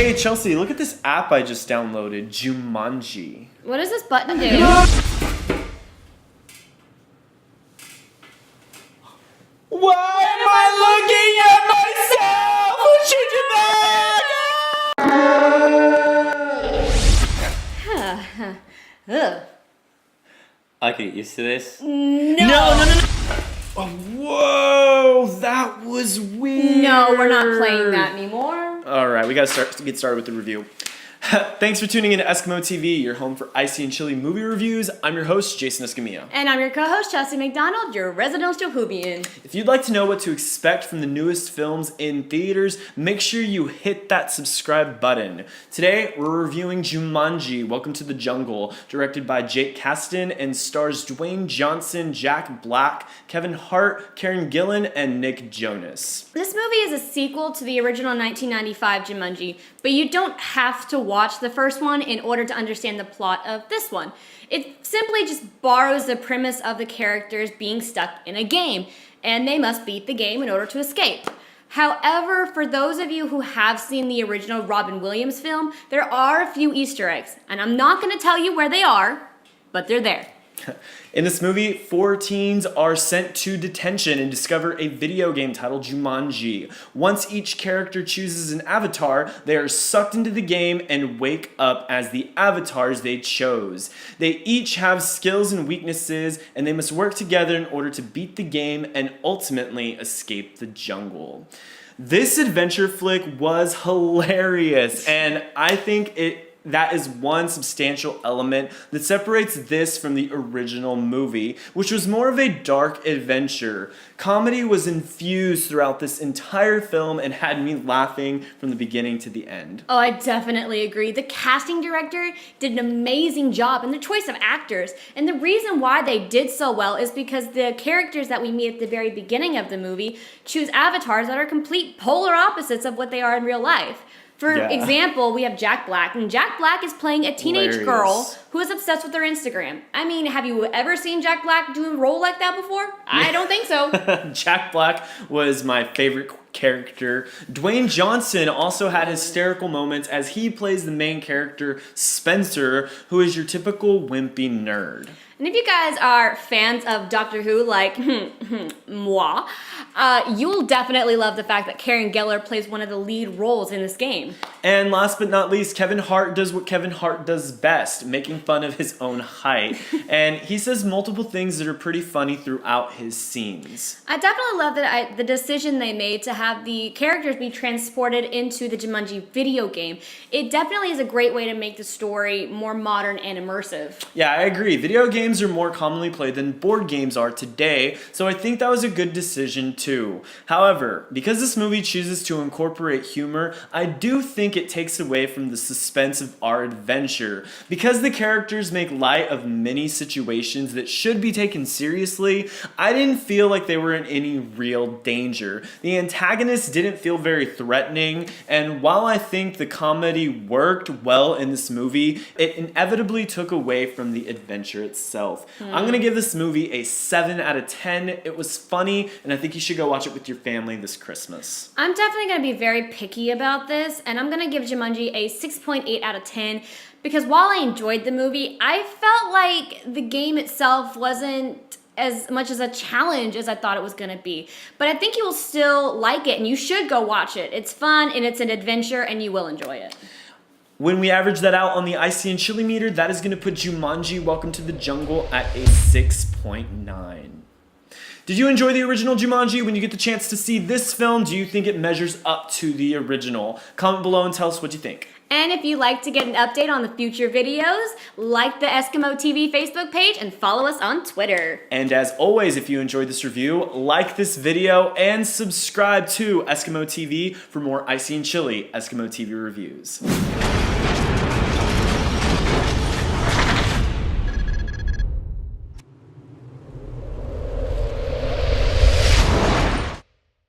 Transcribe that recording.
Hey Chelsea, look at this app I just downloaded, Jumanji. What does this button do? Why am I looking at myself? Who should you Ugh. I can get used to this. No. Oh, whoa, that was weird. No, we're not playing that anymore. All right, we gotta get started with the review. Thanks for tuning in to EskimoTV, your home for icy and chilly movie reviews. I'm your host, Jason Escamilla. And I'm your co-host, Chelsea McDonald, your resident Jehovian. If you'd like to know what to expect from the newest films in theaters, make sure you hit that subscribe button. Today, we're reviewing Jumanji, Welcome to the Jungle, directed by Kasdan and stars Dwayne Johnson, Jack Black, Kevin Hart, Gillan, and Nick Jonas. This movie is a sequel to the original 1995 Jumanji, but you don't have to watch the first one in order to understand the plot of this one. It simply just borrows the premise of the characters being stuck in a game, and they must beat the game in order to escape. However, for those of you who have seen the original Robin Williams film, there are a few Easter eggs, and I'm not going to tell you where they are, but they're there. In this movie, 4 teens are sent to detention and discover a video game titled Jumanji. Once each character chooses an avatar, they are sucked into the game and wake up as the avatars they chose. They each have skills and weaknesses, and they must work together in order to beat the game and ultimately escape the jungle. This adventure flick was hilarious, and I think that is one substantial element that separates this from the original movie, which was more of a dark adventure. Comedy was infused throughout this entire film and had me laughing from the beginning to the end. Oh, I definitely agree. The casting director did an amazing job in the choice of actors. And the reason why they did so well is because the characters that we meet at the very beginning of the movie choose avatars that are complete polar opposites of what they are in real life. For example, we have Jack Black, and Jack Black is playing a teenage girl who is obsessed with her Instagram. I mean, have you ever seen Jack Black do a role like that before? I don't think so. Jack Black was my favorite character. Dwayne Johnson also had hysterical moments as he plays the main character, Spencer, who is your typical wimpy nerd. And if you guys are fans of Doctor Who, like moi, you'll definitely love the fact that Karen Gillan plays one of the lead roles in this game. And last but not least, Kevin Hart does what Kevin Hart does best, making fun of his own height. And he says multiple things that are pretty funny throughout his scenes. I definitely love that the decision they made to have the characters be transported into the Jumanji video game. It definitely is a great way to make the story more modern and immersive. Yeah, I agree. Video games are more commonly played than board games are today, so I think that was a good decision too. However, because this movie chooses to incorporate humor, I do think it takes away from the suspense of our adventure. Because the characters make light of many situations that should be taken seriously, I didn't feel like they were in any real danger. The antagonists didn't feel very threatening, and while I think the comedy worked well in this movie, it inevitably took away from the adventure itself. I'm gonna give this movie a 7 out of 10. It was funny, and I think you should go watch it with your family this Christmas. I'm definitely gonna be very picky about this, and I'm gonna give Jumanji a 6.8 out of 10, because while I enjoyed the movie, I felt like the game itself wasn't as much as a challenge as I thought it was gonna be. But I think you will still like it, and you should go watch it. It's fun, and it's an adventure, and you will enjoy it. When we average that out on the icy and chili meter, that is going to put Jumanji Welcome to the Jungle at a 6.9. Did you enjoy the original Jumanji? When you get the chance to see this film, do you think it measures up to the original? Comment below and tell us what you think. And if you'd like to get an update on the future videos, like the EskimoTV Facebook page and follow us on Twitter. And as always, if you enjoyed this review, like this video and subscribe to EskimoTV for more icy and chilly EskimoTV reviews.